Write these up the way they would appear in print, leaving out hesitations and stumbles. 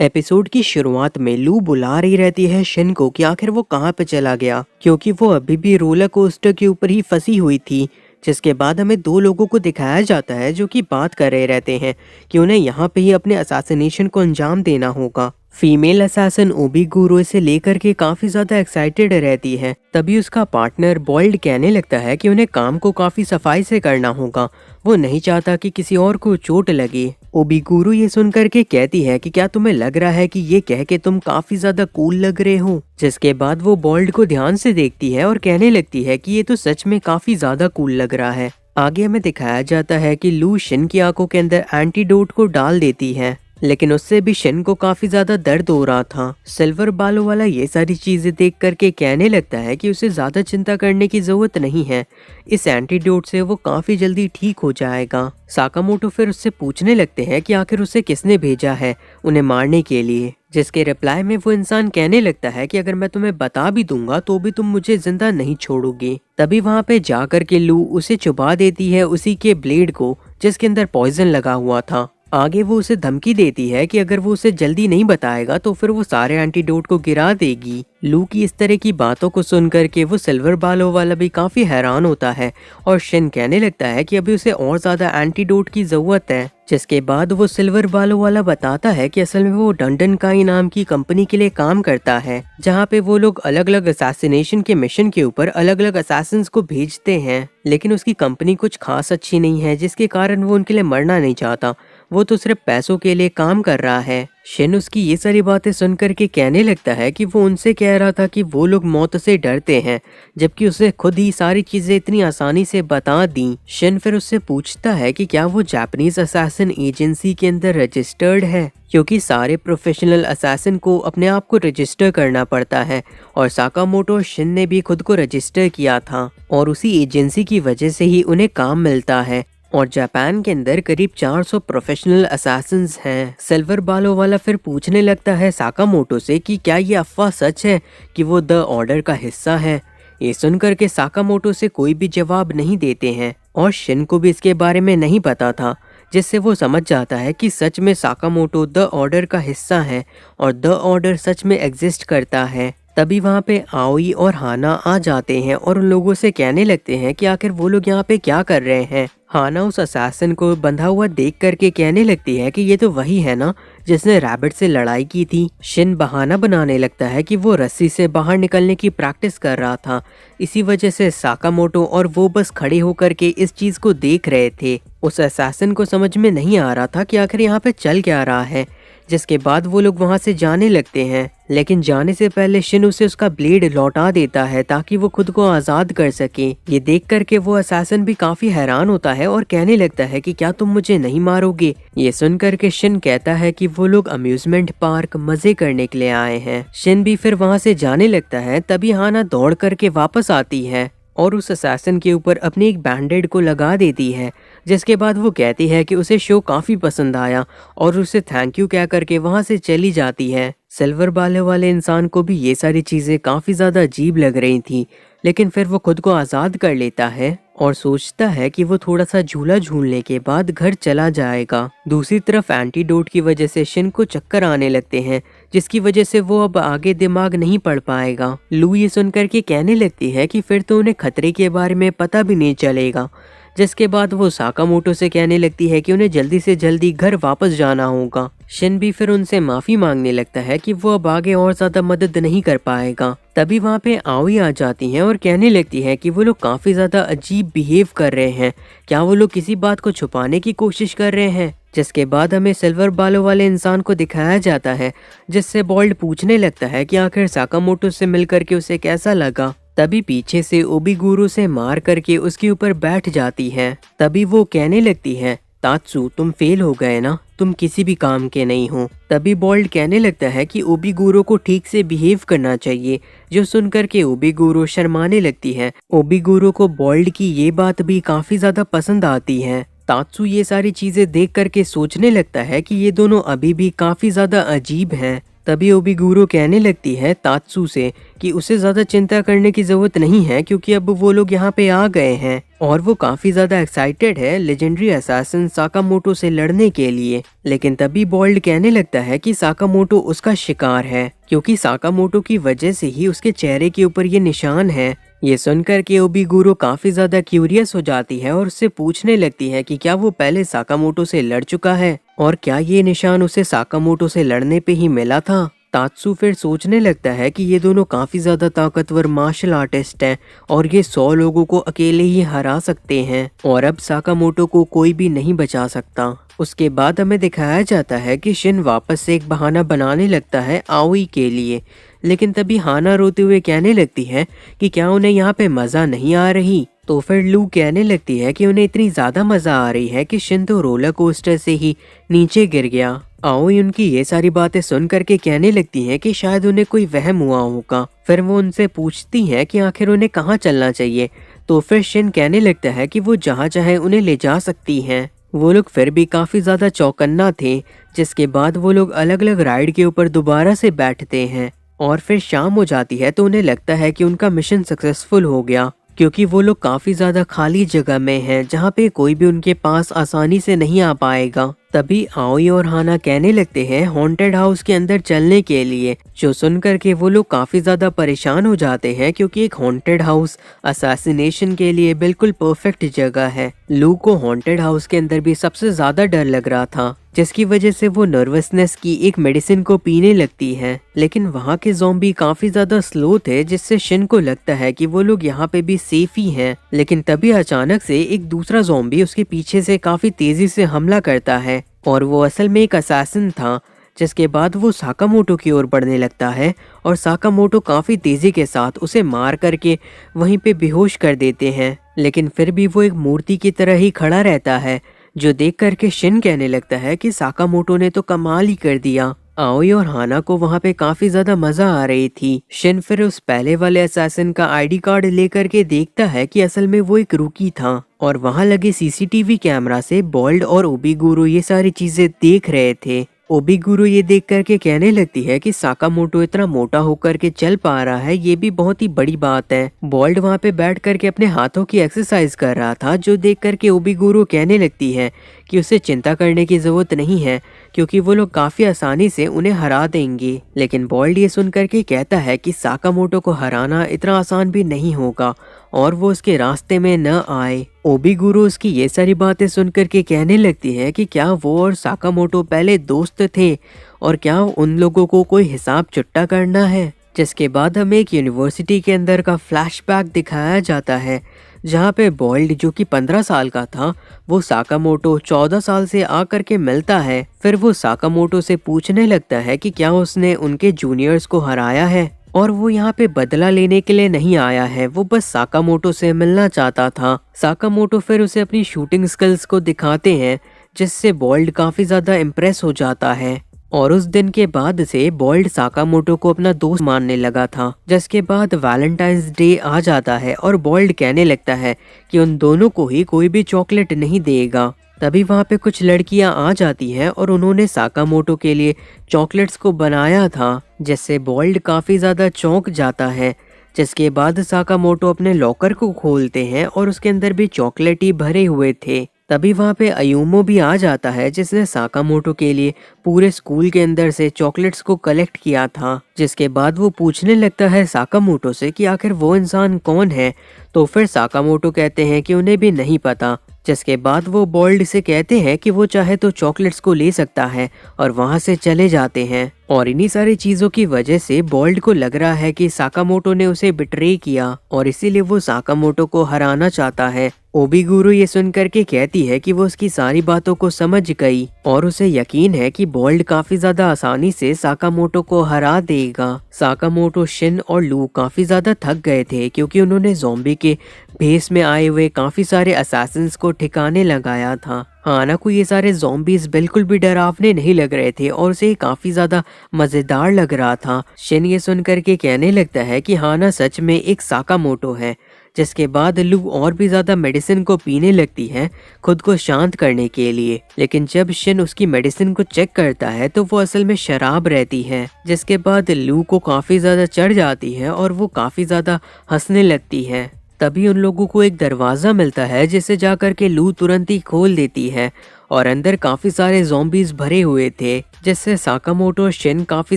Episode की शुरुआत में लू बुला रही रहती है शिन को कि आखिर वो कहाँ पे चला गया, क्योंकि वो अभी भी रोलर कोस्टर के ऊपर ही फंसी हुई थी। जिसके बाद हमें दो लोगों को दिखाया जाता है जो कि बात कर रहे रहते हैं कि उन्हें यहाँ पे ही अपने असैसिनेशन को अंजाम देना होगा। फीमेल असैसिन ओबीगुरो इसे लेकर के काफी ज्यादा एक्साइटेड रहती है। तभी उसका पार्टनर बॉल्ड कहने लगता है कि उन्हें काम को काफी सफाई से करना होगा, वो नहीं चाहता कि किसी और को चोट लगे। ओबीगुरो ये सुनकर के कहती है कि क्या तुम्हें लग रहा है कि ये कह के तुम काफी ज्यादा कूल लग रहे हो। जिसके बाद वो बॉल्ड को ध्यान से देखती है और कहने लगती है कि ये तो सच में काफी ज्यादा कूल लग रहा है। आगे हमें दिखाया जाता है कि लू शिन की आंखों के अंदर एंटीडोट को डाल देती है, लेकिन उससे भी शिन को काफी ज्यादा दर्द हो रहा था। सिल्वर बालों वाला ये सारी चीजें देख करके कहने लगता है कि उसे ज्यादा चिंता करने की जरूरत नहीं है, इस एंटीडोट से वो काफी जल्दी ठीक हो जाएगा। साकामोटो फिर उससे पूछने लगते हैं कि आखिर उसे किसने भेजा है उन्हें मारने के लिए। जिसके रिप्लाई में वो इंसान कहने लगता है कि अगर मैं तुम्हें बता भी दूंगा तो भी तुम मुझे जिंदा नहीं छोड़ोगे। तभी वहाँ पे जाकर के लू उसे चुबा देती है उसी के ब्लेड को जिसके अंदर पॉइजन लगा हुआ था। आगे वो उसे धमकी देती है कि अगर वो उसे जल्दी नहीं बताएगा तो फिर वो सारे एंटीडोट को गिरा देगी। लू की इस तरह की बातों को सुनकर के वो सिल्वर बालों वाला भी काफी हैरान होता है और शिन कहने लगता है कि अभी उसे और ज्यादा एंटीडोट की जरूरत है। जिसके बाद वो सिल्वर बालों वाला बताता है कि असल में वो डंडन काई नाम की कंपनी के लिए काम करता है, जहाँ पे वो लोग अलग अलग असैसिनेशन के मिशन के ऊपर अलग अलग असैसिन्स को भेजते हैं। लेकिन उसकी कंपनी कुछ खास अच्छी नहीं है, जिसके कारण वो उनके लिए मरना नहीं चाहता, वो तो सिर्फ पैसों के लिए काम कर रहा है। शिन उसकी ये सारी बातें सुनकर के कहने लगता है कि वो उनसे कह रहा था कि वो लोग मौत से डरते हैं, जबकि उसे खुद ही सारी चीजें इतनी आसानी से बता दी। शिन फिर उससे पूछता है कि क्या वो जापानीज असैसिन एजेंसी के अंदर रजिस्टर्ड है, क्योंकि सारे प्रोफेशनल असैसिन को अपने आप को रजिस्टर करना पड़ता है और साकामोटो और शिन ने भी खुद को रजिस्टर किया था और उसी एजेंसी की वजह से ही उन्हें काम मिलता है। और जापान के अंदर करीब 400 प्रोफेशनल असैसिन्स हैं। सिल्वर बालों वाला फिर पूछने लगता है साकामोटो से कि क्या ये अफवाह सच है कि वो द ऑर्डर का हिस्सा है। ये सुनकर के साकामोटो से कोई भी जवाब नहीं देते हैं और शिन को भी इसके बारे में नहीं पता था, जिससे वो समझ जाता है कि सच में साकामोटो द ऑर्डर का हिस्सा है और द ऑर्डर सच में एग्जिस्ट करता है। तभी वहाँ पे आओई और हाना आ जाते हैं और उन लोगों से कहने लगते हैं कि आखिर वो लोग यहाँ पे क्या कर रहे हैं। हाना उस असैसिन को बंधा हुआ देख करके कहने लगती है कि ये तो वही है ना जिसने रैबिट से लड़ाई की थी। शिन बहाना बनाने लगता है कि वो रस्सी से बाहर निकलने की प्रैक्टिस कर रहा था, इसी वजह से साकामोटो और वो बस खड़े होकर के इस चीज को देख रहे थे। उस असैसिन को समझ में नहीं आ रहा था कि आखिर यहाँ पे चल क्या रहा है। जिसके बाद वो लोग वहाँ से जाने लगते हैं, लेकिन जाने से पहले शिन उसे उसका ब्लेड लौटा देता है ताकि वो खुद को आजाद कर सके। ये देख करके वो असैसिन भी काफी हैरान होता है और कहने लगता है कि क्या तुम मुझे नहीं मारोगे। ये सुन करके शिन कहता है कि वो लोग अम्यूजमेंट पार्क मजे करने के लिए आए हैं। शिन भी फिर वहाँ से जाने लगता है। तभी हाना दौड़ करके वापस आती है और उस असैसिन के ऊपर अपनी एक बैंडेड को लगा देती है। जिसके बाद वो कहती है कि उसे शो काफी पसंद आया और उसे थैंक यू कह करके वहाँ से चली जाती है। सिल्वर बालों वाले इंसान को भी ये सारी चीजें काफी ज्यादा अजीब लग रही थी, लेकिन फिर वो खुद को आजाद कर लेता है और सोचता है कि वो थोड़ा सा झूला झूलने के बाद घर चला जाएगा। दूसरी तरफ एंटीडोट की वजह से शिन को चक्कर आने लगते हैं, जिसकी वजह से वो अब आगे दिमाग नहीं पढ़ पाएगा। लू ये सुनकर के कहने लगती है कि फिर तो उन्हें खतरे के बारे में पता भी नहीं चलेगा। जिसके बाद वो साकामोटो से कहने लगती है कि उन्हें जल्दी से जल्दी घर वापस जाना होगा। शिन भी फिर उनसे माफी मांगने लगता है कि वो अब आगे और ज्यादा मदद नहीं कर पाएगा। तभी वहाँ पे आओई आ जाती हैं और कहने लगती है कि वो लोग काफी ज्यादा अजीब बिहेव कर रहे हैं, क्या वो लोग किसी बात को छुपाने की कोशिश कर रहे हैं। जिसके बाद हमें सिल्वर बालों वाले इंसान को दिखाया जाता है, जिससे बॉल्ड पूछने लगता है कि आखिर साकामोटो से मिलकर के उसे कैसा लगा। तभी पीछे से ओबीगुरो से मार करके उसके ऊपर बैठ जाती है। तभी वो कहने लगती है तात्सु तुम फेल हो गए ना, तुम किसी भी काम के नहीं हो। तभी बॉल्ड कहने लगता है कि ओबीगुरो को ठीक से बिहेव करना चाहिए, जो सुनकर के ओबीगुरो शर्माने लगती है। ओबीगुरो को बॉल्ड की ये बात भी काफी ज्यादा पसंद आती है। तात्सु ये सारी चीजें देख करके सोचने लगता है कि ये दोनों अभी भी काफी ज्यादा अजीब हैं। तभी ओबीगुरो कहने लगती है तात्सु से कि उसे ज्यादा चिंता करने की जरूरत नहीं है, क्योंकि अब वो लोग यहाँ पे आ गए हैं। और वो काफी ज्यादा एक्साइटेड है लेजेंडरी असैसिन साकामोटो से लड़ने के लिए। लेकिन तभी बोल्ड कहने लगता है कि साकामोटो उसका शिकार है, क्योंकि साकामोटो की वजह से ही उसके चेहरे के ऊपर ये निशान है। ये सुनकर के ओबिगुरो काफी ज्यादा क्यूरियस हो जाती है और उससे पूछने लगती है कि क्या वो पहले साकामोटो से लड़ चुका है और क्या ये निशान उसे साकामोटो से लड़ने पे ही मिला था। तात्सु फिर सोचने लगता है कि ये दोनों काफी ज्यादा ताकतवर मार्शल आर्टिस्ट हैं और ये 100 लोगों को अकेले ही हरा सकते हैं और अब साकामोटो को कोई भी नहीं बचा सकता। उसके बाद हमें दिखाया जाता है कि शिन वापस से एक बहाना बनाने लगता है आओई के लिए। लेकिन तभी हाना रोते हुए कहने लगती है कि क्या उन्हें यहाँ पे मजा नहीं आ रही। तो फिर लू कहने लगती है कि उन्हें इतनी ज्यादा मजा आ रही है कि शिन तो रोलर कोस्टर से ही नीचे गिर गया। आओई उनकी ये सारी बातें सुन करके कहने लगती हैं कि शायद उन्हें कोई वहम हुआ होगा। फिर वो उनसे पूछती हैं कि आखिर उन्हें कहाँ चलना चाहिए। तो फिर शिन कहने लगता है कि वो जहाँ चाहे उन्हें ले जा सकती हैं। वो लोग फिर भी काफी ज्यादा चौकन्ना थे, जिसके बाद वो लोग अलग अलग राइड के ऊपर दोबारा से बैठते हैं और फिर शाम हो जाती है। तो उन्हें लगता है कि उनका मिशन सक्सेसफुल हो गया, क्योंकि वो लोग काफी ज्यादा खाली जगह में हैं जहाँ पे कोई भी उनके पास आसानी से नहीं आ पाएगा। तभी आओई और हाना कहने लगते हैं हॉन्टेड हाउस के अंदर चलने के लिए, जो सुनकर के वो लोग काफी ज्यादा परेशान हो जाते हैं, क्योंकि एक हॉन्टेड हाउस असैसिनेशन के लिए बिल्कुल परफेक्ट जगह है। लू को हॉन्टेड हाउस के अंदर भी सबसे ज्यादा डर लग रहा था, जिसकी वजह से वो नर्वसनेस की एक मेडिसिन को पीने लगती है। लेकिन वहाँ के ज़ॉम्बी काफी ज्यादा स्लो थे, जिससे शिन को लगता है कि वो लोग यहाँ पे भी सेफ ही हैं। लेकिन तभी अचानक से एक दूसरा ज़ॉम्बी उसके पीछे से काफी तेजी से हमला करता है और वो असल में एक असैसिन था। जिसके बाद वो साकामोटो की ओर बढ़ने लगता है और साकामोटो काफी तेजी के साथ उसे मार करके वहीं पे बेहोश कर देते हैं। लेकिन फिर भी वो एक मूर्ति की तरह ही खड़ा रहता है, जो देख करके शिन कहने लगता है कि साकामोटो ने तो कमाल ही कर दिया। आओई और हाना को वहाँ पे काफी ज्यादा मजा आ रही थी। शिन फिर उस पहले वाले असैसिन का आईडी कार्ड लेकर के देखता है कि असल में वो एक रूकी था और वहाँ लगे सीसीटीवी कैमरा से बोल्ड और ओबिगुरो ये सारी चीजें देख रहे थे। ओबिगुरो ये देख करके कहने लगती है कि साकामोटो इतना मोटा होकर के चल पा रहा है, ये भी बहुत ही बड़ी बात है। बोल्ड वहाँ पे बैठ करके अपने हाथों की एक्सरसाइज कर रहा था, जो देख करके ओबिगुरो कहने लगती है कि उसे चिंता करने की जरूरत नहीं है, क्योंकि वो लोग काफी आसानी से उन्हें हरा देंगे। लेकिन बोल्ड ये सुन करके कहता है कि साकामोटो को हराना इतना आसान भी नहीं होगा और वो उसके रास्ते में न आए। ओबिगुरो उसकी ये सारी बातें सुनकर के कहने लगती है कि क्या वो और साकामोटो पहले दोस्त थे और क्या उन लोगों को कोई हिसाब चुट्टा करना है। जिसके बाद हमें एक यूनिवर्सिटी के अंदर का फ्लैशबैक दिखाया जाता है, जहाँ पे बोल्ड जो कि 15 साल का था, वो साकामोटो 14 साल से आकर के मिलता है। फिर वो साकामोटो से पूछने लगता है कि क्या उसने उनके जूनियर्स को हराया है और वो यहाँ पे बदला लेने के लिए नहीं आया है, वो बस साकामोटो से मिलना चाहता था। साकामोटो फिर उसे अपनी शूटिंग स्किल्स को दिखाते हैं, जिससे बोल्ड काफी ज्यादा इम्प्रेस हो जाता है और उस दिन के बाद से बोल्ड साकामोटो को अपना दोस्त मानने लगा था। जिसके बाद वैलेंटाइंस डे आ जाता है और बोल्ड कहने लगता है कि उन दोनों को ही कोई भी चॉकलेट नहीं देगा। तभी वहाँ पे कुछ लड़कियां आ जाती हैं और उन्होंने साकामोटो के लिए चॉकलेट्स को बनाया था, जिससे बोल्ड काफी ज्यादा चौंक जाता है। जिसके बाद साकामोटो अपने लॉकर को खोलते हैं और उसके अंदर भी चॉकलेट ही भरे हुए थे। तभी वहाँ पे अयूमो भी आ जाता है, जिसने साकामोटो के लिए पूरे स्कूल के अंदर से चॉकलेट्स को कलेक्ट किया था। जिसके बाद वो पूछने लगता है साकामोटो से कि आखिर वो इंसान कौन है। तो फिर साकामोटो कहते हैं कि उन्हें भी नहीं पता। जिसके बाद वो बोल्ड से कहते हैं कि वो चाहे तो चॉकलेट्स को ले सकता है और वहाँ से चले जाते हैं। और इन्हीं सारी चीजों की वजह से बोल्ड को लग रहा है कि साकामोटो ने उसे बिट्रे किया और इसीलिए वो साकामोटो को हराना चाहता है। ओबिगुरो ये सुन करके कहती है कि वो उसकी सारी बातों को समझ गई और उसे यकीन है कि बोल्ड काफी ज्यादा आसानी से साकामोटो को हरा देगा। साकामोटो, शिन और लू काफी ज्यादा थक गए थे, क्योंकि उन्होंने ज़ॉम्बी के भेस में आए हुए काफी सारे असैसिन्स को ठिकाने लगाया था। हाना को ये सारे ज़ॉम्बीज बिल्कुल भी डरावने नहीं लग रहे थे और उसे काफी ज्यादा मजेदार लग रहा था। शिन ये सुन करके कहने लगता है कि हाना सच में एक साकामोटो है। जिसके बाद लू और भी ज्यादा मेडिसिन को पीने लगती है खुद को शांत करने के लिए। लेकिन जब शिन उसकी मेडिसिन को चेक करता है तो वो असल में शराब रहती है। जिसके बाद लू को काफी ज्यादा चढ़ जाती है और वो काफी ज्यादा हंसने लगती है। तभी उन लोगों को एक दरवाज़ा मिलता है जिसे जाकर के लू तुरंत ही खोल देती है और अंदर काफ़ी सारे ज़ॉम्बीज़ भरे हुए थे, जिससे साकामोटो और शिन काफ़ी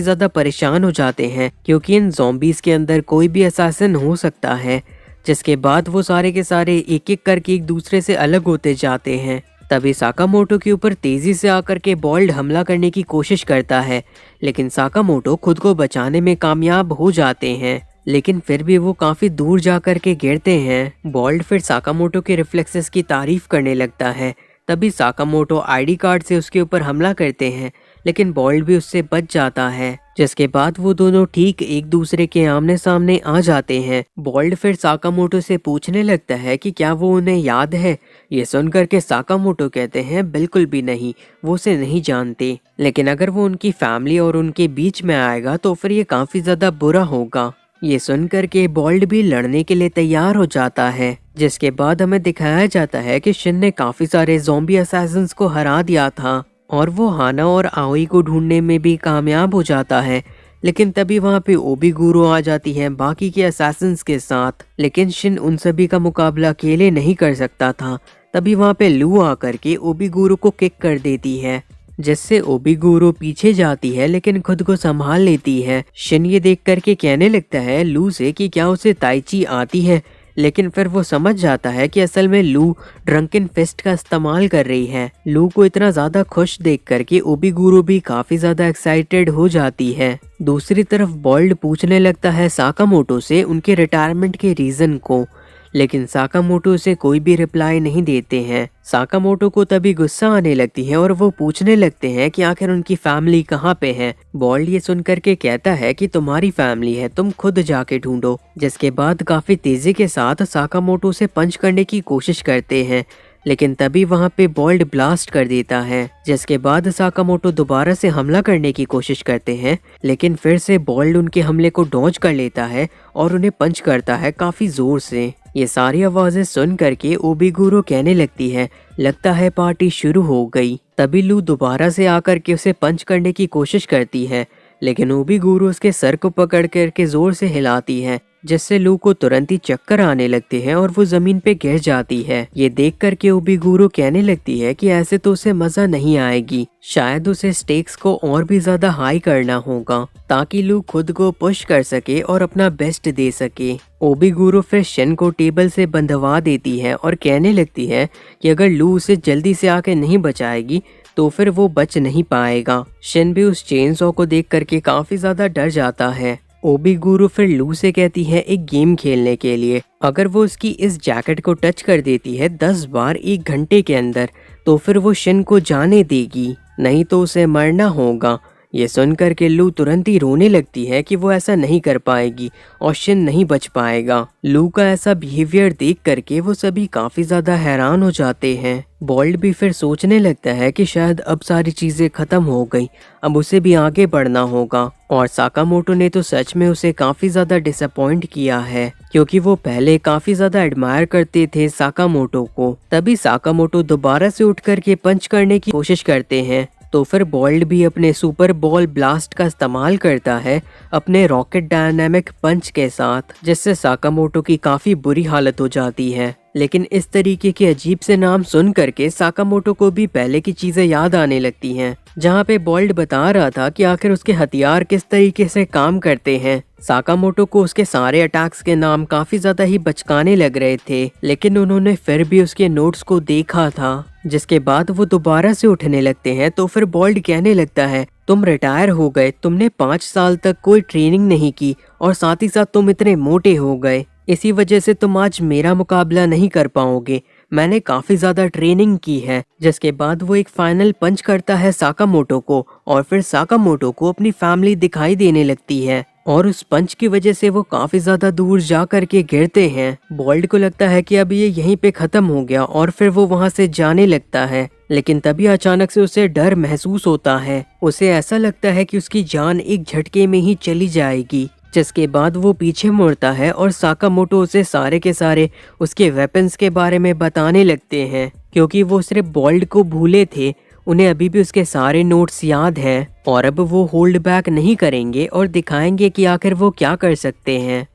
ज़्यादा परेशान हो जाते हैं क्योंकि इन ज़ॉम्बीज़ के अंदर कोई भी असैसिन हो सकता है। जिसके बाद वो सारे के सारे एक एक करके एक दूसरे से अलग होते जाते हैं। तभी साकामोटो के ऊपर तेजी से आकर के बॉल्ड हमला करने की कोशिश करता है, लेकिन साकामोटो खुद को बचाने में कामयाब हो जाते हैं, लेकिन फिर भी वो काफी दूर जाकर के गिरते हैं। बॉल्ड फिर साकामोटो के रिफ्लेक्सेस की तारीफ करने लगता है। तभी साकामोटो आईडी कार्ड से उसके ऊपर हमला करते हैं, लेकिन बॉल्ड भी उससे बच जाता है। जिसके बाद वो दोनों ठीक एक दूसरे के आमने सामने आ जाते हैं। बॉल्ड फिर साकामोटो से पूछने लगता है कि क्या वो उन्हें याद है। ये सुनकर के साकामोटो कहते हैं बिल्कुल भी नहीं, वो उसे नहीं जानते, लेकिन अगर वो उनकी फैमिली और उनके बीच में आएगा तो फिर ये काफी ज्यादा बुरा होगा। ये सुनकर के बॉल्ड भी लड़ने के लिए तैयार हो जाता है। जिसके बाद हमें दिखाया जाता है कि शिन ने काफी सारे ज़ॉम्बी असैसिन्स को हरा दिया था और वो हाना और आओई को ढूंढने में भी कामयाब हो जाता है। लेकिन तभी वहाँ पे ओबिगुरो आ जाती है बाकी के असैसिन्स के साथ, लेकिन शिन उन सभी का मुकाबला अकेले नहीं कर सकता था। तभी वहाँ पे लू आकर के ओबिगुरो को किक कर देती है, जिससे ओबिगुरो पीछे जाती है लेकिन खुद को संभाल लेती है। शिन ये देख करके कहने लगता है लू से कि क्या उसे ताइची आती है, लेकिन फिर वो समझ जाता है कि असल में लू ड्रंकन फिस्ट का इस्तेमाल कर रही है। लू को इतना ज्यादा खुश देख करके ओबिगुरो भी काफी ज्यादा एक्साइटेड हो जाती है। दूसरी तरफ बॉल्ड पूछने लगता है साकामोटो से उनके रिटायरमेंट के रीजन को, लेकिन साकामोटो से कोई भी रिप्लाई नहीं देते हैं। साकामोटो को तभी गुस्सा आने लगती है और वो पूछने लगते हैं कि आखिर उनकी फैमिली कहाँ पे है। बॉल्ड ये सुनकर के कहता है कि तुम्हारी फैमिली है, तुम खुद जाके ढूंढो। जिसके बाद काफी तेजी के साथ साकामोटो से पंच करने की कोशिश करते हैं, लेकिन तभी वहाँ पे बॉल्ड ब्लास्ट कर देता है। जिसके बाद साकामोटो दोबारा से हमला करने की कोशिश करते हैं, लेकिन फिर से बॉल्ड उनके हमले को डॉज कर लेता है और उन्हें पंच करता है काफी जोर से। ये सारी आवाजें सुन करके ओबिगुरो कहने लगती है लगता है पार्टी शुरू हो गई। तभी लू दोबारा से आकर के उसे पंच करने की कोशिश करती है, लेकिन ओबिगुरो उसके सर को पकड़ करके जोर से हिलाती है, जिससे लू को तुरंत ही चक्कर आने लगते हैं और वो जमीन पे गिर जाती है। ये देख करके ओबिगुरो कहने लगती है कि ऐसे तो उसे मजा नहीं आएगी, शायद उसे स्टेक्स को और भी ज्यादा हाई करना होगा ताकि लू खुद को पुश कर सके और अपना बेस्ट दे सके। ओबिगुरो फिर शिन को टेबल से बंधवा देती है और कहने लगती है कि अगर लू उसे जल्दी से आके नहीं बचाएगी तो फिर वो बच नहीं पाएगा। शिन भी उस चेनसॉ को देख करके काफी ज्यादा डर जाता है। ओबिगुरो फिर लू से कहती है एक गेम खेलने के लिए। अगर वो उसकी इस जैकेट को टच कर देती है 10 बार 1 घंटे के अंदर तो फिर वो शिन को जाने देगी, नहीं तो उसे मरना होगा। ये सुनकर के लू तुरंत ही रोने लगती है कि वो ऐसा नहीं कर पाएगी और शिन नहीं बच पाएगा। लू का ऐसा बिहेवियर देख करके वो सभी काफी ज्यादा हैरान हो जाते हैं। बॉल्ड भी फिर सोचने लगता है कि शायद अब सारी चीजें खत्म हो गई, अब उसे भी आगे बढ़ना होगा। और साकामोटो ने तो सच में उसे काफी ज्यादा डिसअपॉइंट किया है, क्योंकि वो पहले काफी ज्यादा एडमायर करते थे साकामोटो को। तभी साकामोटो दोबारा से उठ करके पंच करने की कोशिश करते हैं, तो फिर बॉल्ड भी अपने सुपर बॉल ब्लास्ट का इस्तेमाल करता है अपने रॉकेट डायनामिक पंच के साथ, जिससे साकामोटो की काफी बुरी हालत हो जाती है। लेकिन इस तरीके के अजीब से नाम सुन करके साकामोटो को भी पहले की चीजें याद आने लगती हैं, जहाँ पे बॉल्ड बता रहा था कि आखिर उसके हथियार किस तरीके से काम करते हैं। साकामोटो को उसके सारे अटैक्स के नाम काफी ज्यादा ही बचकाने लग रहे थे, लेकिन उन्होंने फिर भी उसके नोट्स को देखा था। जिसके बाद वो दोबारा से उठने लगते हैं, तो फिर बॉल्ड कहने लगता है तुम रिटायर हो गए, तुमने 5 साल तक कोई ट्रेनिंग नहीं की और साथ ही साथ तुम इतने मोटे हो गए, इसी वजह से तुम आज मेरा मुकाबला नहीं कर पाओगे, मैंने काफी ज्यादा ट्रेनिंग की है। जिसके बाद वो एक फाइनल पंच करता है साकामोटो को और फिर साकामोटो को अपनी फैमिली दिखाई देने लगती है और उस पंच की वजह से वो काफी ज्यादा दूर जा करके गिरते हैं। बॉल्ड को लगता है कि अब ये यहीं पे खत्म हो गया और फिर वो वहां से जाने लगता है, लेकिन तभी अचानक से उसे डर महसूस होता है। उसे ऐसा लगता है कि उसकी जान एक झटके में ही चली जाएगी। जिसके बाद वो पीछे मुड़ता है और साकामोटो उसे सारे के सारे उसके वेपन्स के बारे में बताने लगते हैं, क्योंकि वो सिर्फ बॉल्ड को भूले थे, उन्हें अभी भी उसके सारे नोट्स याद हैं और अब वो होल्ड बैक नहीं करेंगे और दिखाएंगे कि आखिर वो क्या कर सकते हैं।